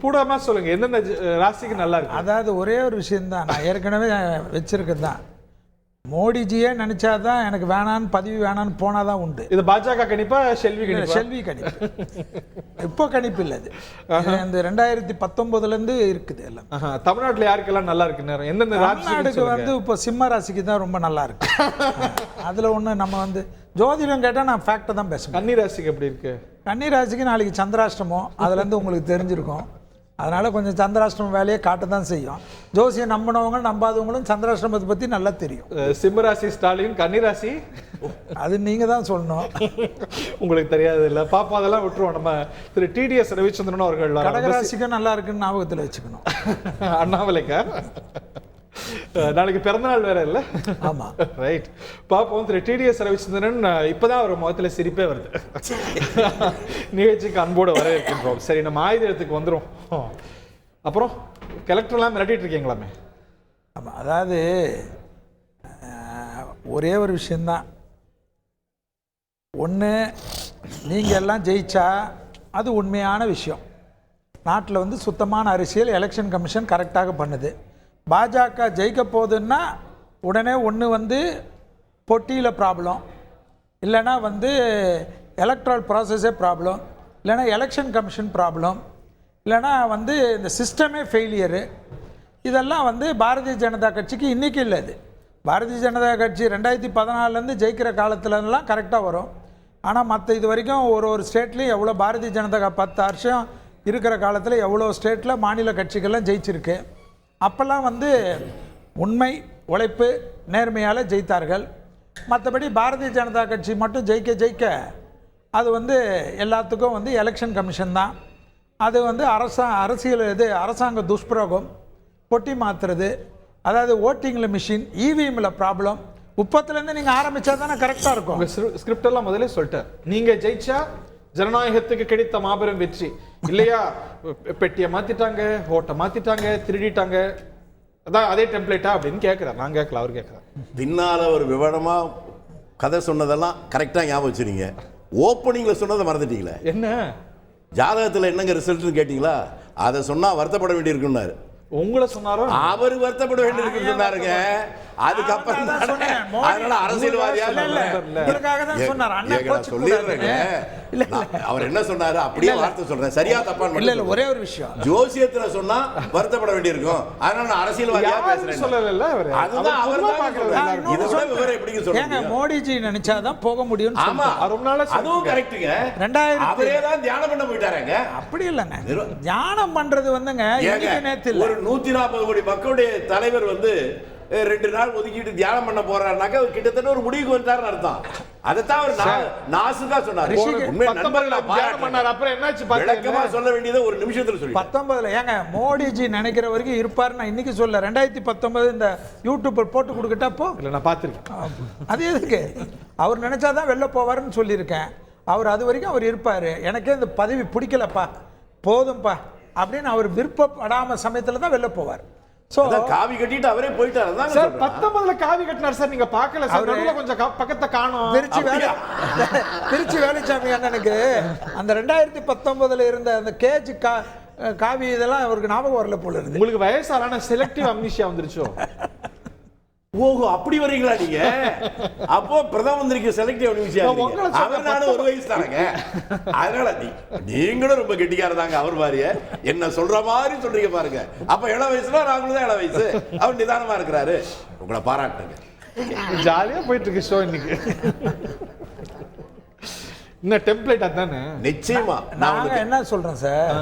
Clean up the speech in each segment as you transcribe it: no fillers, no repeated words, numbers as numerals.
கூடமா சொல்லுங்க எந்தெந்த ராசிக்கு நல்லா இருக்கு. அதாவது ஒரே ஒரு விஷயம்தான் நான் ஏற்கனவே வச்சிருக்கிறது தான். மோடிஜியே நினைச்சாதான் எனக்கு வேணான்னு பதவி வேணான்னு போனாதான் உண்டு. இது பாஜக கணிப்பா செல்வி கணிப்பா? செல்வி கணிப்பு. இப்போ கணிப்பு இல்லை, இந்த 2019 இருக்குது எல்லாம். தமிழ்நாட்டுல யாருக்கெல்லாம் நல்லா இருக்கு நேரம்? எந்தெந்த தமிழ்நாடுக்கு வந்து இப்போ சிம்ம ராசிக்கு தான் ரொம்ப நல்லா இருக்கு. அதுல ஒண்ணு நம்ம வந்து ஜோதிடம் கேட்டா நான் ஃபேக்டை தான் பேசுவேன். கன்னி ராசிக்கு எப்படி இருக்கு? கன்னி ராசிக்கு நாளைக்கு சந்திராஷ்டமம், அதுல இருந்து உங்களுக்கு தெரிஞ்சிருக்கும். அதனால கொஞ்சம் சந்திராஷ்டிரம வேலையை காட்ட தான் செய்யும். ஜோசியம் நம்பினவங்க நம்பாதவங்களும் சந்திராஷ்டிரமத்தை பற்றி நல்லா தெரியும். சிம்மராசி ஸ்டாலின், கன்னிராசி அது நீங்க தான் சொல்லணும். உங்களுக்கு தெரியாது இல்லை பாப்பா, அதெல்லாம் விட்டுருவோம். நம்ம திரு டிடிஎஸ் ரவிச்சந்திரன் அவர்கள் கடகராசிக்கும் நல்லா இருக்குன்னு ஞாபகத்தில் வச்சுக்கணும். அண்ணாமலைக்கா நாளைக்கு பிறந்தநாள் வேற இல்லை? ஆமா, ரைட். பாப்போம். திரு டிடிஎஸ் ரவிச்சந்திரன் இப்பதான் அவர் முகத்தில் சிரிப்பே வருது. நிகழ்ச்சிக்கு அன்போடு வரவேற்கின்றோம். சரி, நம்ம ஆயுதத்துக்கு வந்துடும். அப்புறம் கலெக்டர்லாம் மிரட்டிட்டு இருக்கீங்களாமே? ஆமாம், அதாவது ஒரே ஒரு விஷயந்தான். ஒன்று, நீங்கள் எல்லாம் ஜெயிச்சா அது உண்மையான விஷயம். நாட்டில் வந்து சுத்தமான அரசியல் எலெக்ஷன் கமிஷன் கரெக்டாக பண்ணுது. பாஜக ஜெயிக்க போகுதுன்னா உடனே ஒன்று வந்து பொட்டியில் ப்ராப்ளம், இல்லைனா வந்து எலக்ட்ரல் ப்ராசஸே ப்ராப்ளம், இல்லைனா எலெக்ஷன் கமிஷன் ப்ராப்ளம், இல்லைனா வந்து இந்த சிஸ்டமே ஃபெயிலியரு. இதெல்லாம் வந்து பாரதிய ஜனதா கட்சிக்கு இன்றைக்கி இல்லை. இது பாரதிய ஜனதா கட்சி 2014 ஜெயிக்கிற காலத்துலலாம் கரெக்டாக வரும். ஆனால் மற்ற இது வரைக்கும் ஒரு ஸ்டேட்லேயும் எவ்வளோ பாரதிய ஜனதா 10 வருஷம் இருக்கிற காலத்தில் எவ்வளோ ஸ்டேட்டில் மாநில கட்சிகள்லாம் ஜெயிச்சிருக்கு. அப்போல்லாம் வந்து உண்மை உழைப்பு நேர்மையால் ஜெயித்தார்கள். மற்றபடி பாரதிய ஜனதா கட்சி மட்டும் ஜெயிக்க அது வந்து எல்லாத்துக்கும் வந்து எலெக்ஷன் கமிஷன் தான். அது வந்து அரசியல் அரசாங்க துஷ்பிரயோகம், பொட்டி மாற்றுறது, அதாவது ஓட்டிங்கில் மிஷின், இவிஎம்மில் ப்ராப்ளம். உப்பத்துலேருந்து நீங்கள் ஆரம்பித்தா தானே கரெக்டாக இருக்கும். ஸ்கிரிப்டெல்லாம் முதலே சொல்லிட்டேன். நீங்கள் ஜெயிச்சா ஜனநாயகத்துக்கு கிடைத்த மாபெரும் வெற்றி இல்லையா? பெட்டியை மாத்திட்டாங்க, ஓட்டை மாத்திட்டாங்க, திருடிட்டாங்க, அதான் அதே டெம்ப்ளேட்டா அப்படின்னு கேட்குறாரு. நான் கேட்கல, அவர் கேட்குறாரு. பின்னால் ஒரு விவரமாக கதை சொன்னதெல்லாம் கரெக்டாக ஞாபகம் வச்சுருங்க. ஓப்பனிங்கில் சொன்னதை மறந்துட்டீங்களே. என்ன ஜாதகத்தில் என்னங்க ரிசல்ட்னு கேட்டிங்களா? அதை சொன்னால் வருத்தப்பட வேண்டியிருக்குன்னாரு. உங்களை சொன்னாரோ? அவர் வருத்தப்பட வேண்டியிருக்குன்னு சொன்னாருங்க. அதுக்கப்புறம் அதனால அரசியல்வாதியா சொல்லிடுறேங்க. அவர் என்ன சொன்னாரு அப்படியே வார்த்தை சொல்றேன், சரியா தப்பான்னு இல்ல ஒரே ஒரு விஷயம். ஜோசியத்துல சொன்னா வருத்தப்பட வேண்டியிருக்கும், அதனால நான் அரசியல்வாதியா பேசுறேன் சொல்லல. அதுதான் அவர் தான். இதோட விவரம் எப்படிங்க சொல்றீங்க? மோடிஜி நினைச்சாதான் போக முடியும். ஆமா, ரொம்ப நாளா அதுவும் கரெக்ட்டுங்க. 2000 அவரே தான் தியானம் பண்ண போயிட்டாருங்க. அப்படி இல்லங்க, தியானம் பண்றது வந்துங்க இன்னைக்கு நேத்து இல்ல. ஒரு 140 கோடி மக்களுடைய தலைவர் வந்து 2 நாள் ஒதுக்கிட்டு தியானம் பண்ண போறாருனாக்க கிட்டத்தட்ட ஒரு முடிவுக்கு வந்துட்டாருன்னு அர்த்தம். அதைத்தான் அவர் நாசுக்கா சொன்னார். அப்புறம் என்னாச்சு விளக்கமா சொல்ல வேண்டியதை ஒரு நிமிஷத்துல சொல்லி 19 ஏங்க மோடிஜி நினைக்கிற வரைக்கும் இருப்பாரு. நான் இன்னைக்கு சொல்ல 2019 இந்த யூடியூப் போட்டு கொடுக்கட்டப்போ இல்ல நான் பார்த்திருக்கேன். அது எதுக்கு? அவர் நினைச்சாதான் வெளில போவாருன்னு சொல்லியிருக்கேன். அவர் அது வரைக்கும் அவர் இருப்பாரு. எனக்கே இந்த பதவி பிடிக்கலப்பா, போதும்பா அப்படின்னு அவர் விருப்பப்படாம சமயத்துல தான் வெளில போவார். காவி கட்டிட்டு அவரே போயிட்டாரு. சார் 19 காவி கட்டினார் சார், நீங்க பார்க்கல சார்? நடுவுல கொஞ்சம் பக்கத்தை காணோம். திருச்சி வேலுச்சாமி அண்ணனுக்கு அந்த 2019 இருந்த அந்த கேஜ் காவி இதெல்லாம் அவருக்கு ஞாபகம் வரல போல இருக்கு. உங்களுக்கு வயசான செலக்டிவ் அம்னிஷியா வந்துருச்சோ? ஓஹோ, அப்படி வரீங்களா நீங்க? அப்போ பிரதம மந்திரிக்கு செலக்டிவ் அம்னிஷியா அவர் நானும் ஒரு வயசு தானங்க. அதனால நீங்களும் ரொம்ப கெட்டிக்காரதாங்க அவர் மாதிரியே. என்ன சொல்ற மாதிரி சொல்றீங்க பாருங்க. அப்ப இள வயசுல ராகுல் தான் இள வயசு, அவர் நிதானமா இருக்கிறாரு. உங்களை பாராட்டுங்க. ஜாலியா போயிட்டு இருக்கு ஷோ இன்னைக்கு. இந்த டெம்ப்ளேட் அதானே? நிச்சயமா நாங்க என்ன சொல்றோம் சார்,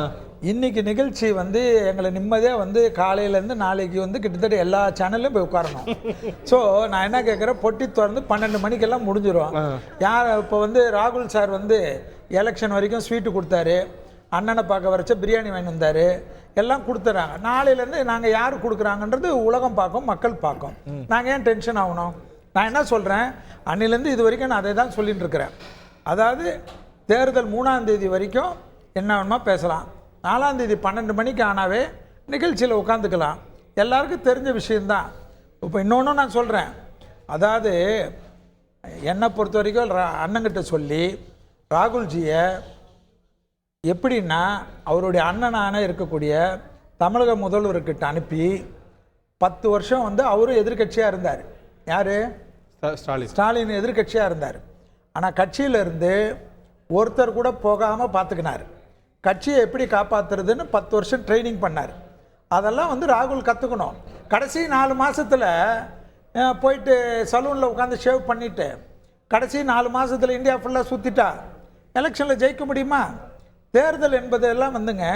இன்னைக்கு நிகழ்ச்சி வந்து எங்களை நிம்மதியாக வந்து காலையிலேருந்து நாளைக்கு வந்து கிட்டத்தட்ட எல்லா சேனல்லையும் போய் உட்காரணும். ஸோ நான் என்ன கேட்குறேன், பொட்டி திறந்து 12 மணிக்கெல்லாம் முடிஞ்சிடும். யார் இப்போ வந்து ராகுல் சார் வந்து எலெக்ஷன் வரைக்கும் ஸ்வீட்டு கொடுத்தாரு, அண்ணனை பார்க்க வரைச்ச பிரியாணி வாங்கி வந்தார், எல்லாம் கொடுத்துறாங்க. நாளையிலேருந்து நாங்கள் யார் கொடுக்குறாங்கன்றது உலகம் பார்க்கும், மக்கள் பார்க்கும். நாங்கள் ஏன் டென்ஷன் ஆகணும்? நான் என்ன சொல்கிறேன், அன்னிலேருந்து இது வரைக்கும் நான் அதை தான் சொல்லிட்டு இருக்கிறேன். அதாவது தேர்தல் 3ஆம் தேதி வரைக்கும் என்ன வேணுமா பேசலாம், 4ஆம் தேதி 12 மணிக்கு ஆனாவே நிகழ்ச்சியில் உட்காந்துக்கலாம். எல்லாருக்கும் தெரிஞ்ச விஷயந்தான். இப்போ இன்னொன்று நான் சொல்கிறேன், அதாவது என்னை பொறுத்த வரைக்கும் அண்ணங்கிட்ட சொல்லி ராகுல்ஜியை எப்படின்னா அவருடைய அண்ணனான இருக்கக்கூடிய தமிழக முதல்வர்கிட்ட அனுப்பி 10 வருஷம் வந்து அவரும் எதிர்க்கட்சியாக இருந்தார். யார்? ஸ்டாலின் எதிர்க்கட்சியாக இருந்தார். ஆனால் கட்சியிலேருந்து ஒருத்தர் கூட போகாமல் பார்த்துக்கினார். கட்சியை எப்படி காப்பாற்றுறதுன்னு 10 வருஷம் ட்ரைனிங் பண்ணார். அதெல்லாம் வந்து ராகுல் கற்றுக்கணும். கடைசி 4 மாதத்தில் போயிட்டு சலூனில் உட்காந்து ஷேவ் பண்ணிவிட்டு கடைசி 4 மாதத்தில் இந்தியா ஃபுல்லாக சுற்றிட்டா எலெக்ஷனில் ஜெயிக்க முடியுமா? தேர்தல் என்பதெல்லாம் வந்துங்க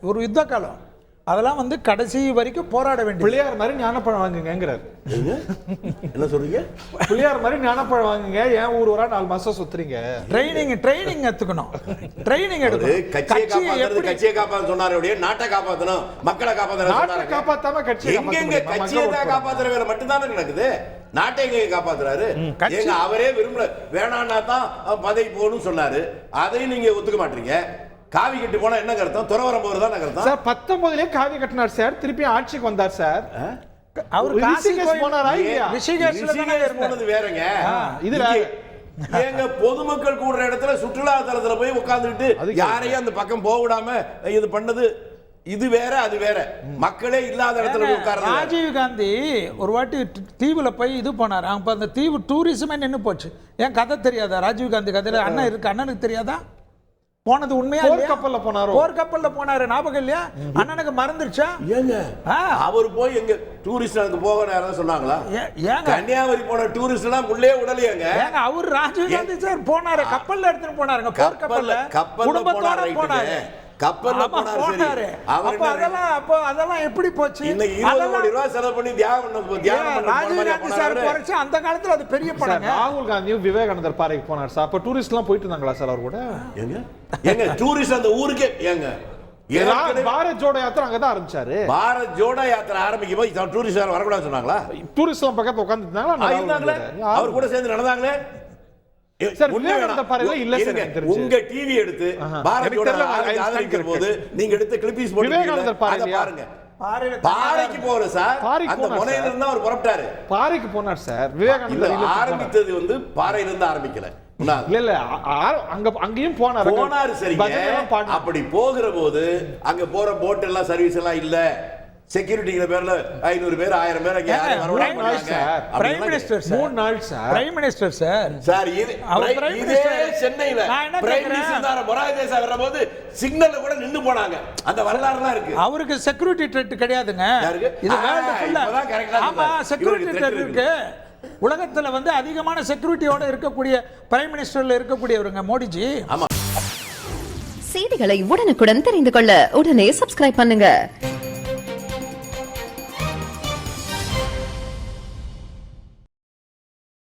ஒரு யுத்த காலம். அதெல்லாம் வந்து கடைசி வரைக்கும் போராட வேண்டிய. பிள்ளையார் மாதிரி ஞானப்பழம் வாங்குங்கிறார். என்ன சொல்றீங்க? பிள்ளையார் மாதிரி ஞானப்பழம் வாங்குங்க, ஏன் ஊர் ஊரா 4 மாசம் சுத்துறீங்க? ட்ரைனிங் எடுத்துக்கணும். ட்ரைனிங் எடுக்கணும். கட்சியை காப்பாற்ற சொன்னாரு, நாட்டை காப்பாற்றணும், மக்களை காப்பாற்றணும். காப்பாத்தாம கட்சியை காப்பாற்றுற வேலை மட்டும்தானே நடக்குது. நாட்டை எங்க காப்பாத்துறாரு? அவரே விரும்பல, வேணான்னா தான் பதவி போகணும்னு சொன்னாரு. அதையும் நீங்க ஒத்துக்க மாட்டீங்க. காவி கட்டி போனா என்ன அர்த்தம்? துறவரம் போறதுதான் அர்த்தம். சார் 19லயே காவி கட்டினார் சார், திருப்பி ஆட்சிக்கு வந்தார் சார். அவர் ரிஷிகேஷ் போனாரா? ரிஷிகேஷ் போனது வேறங்க, இது வேற. எங்க பொதுமக்கள் கூடுற இடத்துல சுற்றுலா தலத்துல போய் உட்கார்ந்துட்டு யாரையும் அந்த பக்கம் போக விடாம இது பண்ணது இது வேற, அது வேற. மக்களே இல்லாத இடத்துல உட்கார்றது. ராஜீவ் காந்தி ஒரு வாட்டி தீவுல போய் இது போனார். அப்ப அந்த தீவு டூரிசமே நின்று போச்சு. ஏன் கதை தெரியாதா? ராஜீவ் காந்தி கதையில அண்ணன் இருக்கு, அண்ணனுக்கு தெரியாதா? போனது உண்மையா? கப்பல்ல போனாரு, போர் கப்பல்ல போனாரு, ஞாபகம் இல்லையா? அண்ணனுக்கு மறந்துருச்சா? ஏங்க அவர் போய் எங்க டூரிஸ்ட் அங்க போக யாராவது சொன்னாங்களா? ஏங்க கன்னியாகுமரி போன டூரிஸ்ட் எல்லாம் உள்ளே விடலையாங்க. ஏங்க அவர் ராஜீவ் காந்தி சார் போனாரு, கப்பல்ல எடுத்துட்டு போனாருங்க. போர் கப்பல்ல குடும்பத்தோட போனாரு. கப்பல்ல போனாரு. அதெல்லாம் எப்படி போச்சு? இன்னைக்கு 20 கோடி ரூபாய் செலவு பண்ணி தியாகம் ராஜீவ் காந்தி சார் போறச்சு. அந்த காலத்துல அது பெரிய படம். ராகுல் காந்தியும் விவேகானந்தர் பாறைக்கு போனார் சார். அப்ப டூரிஸ்ட் எல்லாம் போயிட்டு இருந்தாங்களா சார் அவர் கூட? ஏங்க டூரிஸ்ட் அந்த ஊருக்கே ஏங்க பாரத் ஜோடோ யாத்திரை அங்கதான் ஆரம்பிச்சாரு. பாரத் ஜோடோ யாத்திரை ஆரம்பிக்கும் போது டூரிஸ்ட் வரக்கூடாது சொன்னாங்களா? டூரிஸ்ட் எல்லாம் பக்கத்துல உட்கார்ந்து இருந்தாங்களா? அவர் கூட சேர்ந்து நடந்தாங்களே. உங்க டிவி எடுத்து ஆதரிக்கிற போது நீங்க எடுத்து கிளிப்பீஸ் போட்டு பாருங்க. பாறைக்கு போற சார், அந்த முனையில இருந்து அவர் புறப்பட்டாரு. பாறைக்கு போனார் சார். விவேகானந்தர் ஆரம்பித்தது வந்து பாறையில இருந்து ஆரம்பிக்கல. இல்ல அங்கேயும் போனாரு. சரி, அப்படி போகிற போது அங்க போற போட் எல்லாம் சர்வீஸ் எல்லாம் இல்ல. செக்யூரிட்டிங்கிற பேர்ல 500 பேர் 1000 பேர் அங்க யாரும் வரமாட்டாங்க. பிரைம் மினிஸ்டர் சார் 3 நாள் சார். பிரைம் மினிஸ்டர் சார் இதே சென்னையில பிரைம் மினிஸ்டர் மொராதேசா வரும்போது சிக்னல்ல கூட நின்னு போனாங்க. அந்த வரலாறுலாம் இருக்கு. அவருக்கு செக்யூரிட்டி த்ரெட் கிடையாதுங்க. இது வேர்ல்ட் ஃபுல்லா ஆமா செக்யூரிட்டி த்ரெட் இருக்கு. உலகத்துல வந்து அதிகமான செக்யூரிட்டியோட இருக்கக்கூடிய பிரைம் மினிஸ்டர்ல இருக்கக்கூடியவருங்க மோடிஜி. செய்திகளை உடனுக்குடன் தெரிந்து கொள்ள உடனே சப்ஸ்கிரைப் பண்ணுங்க.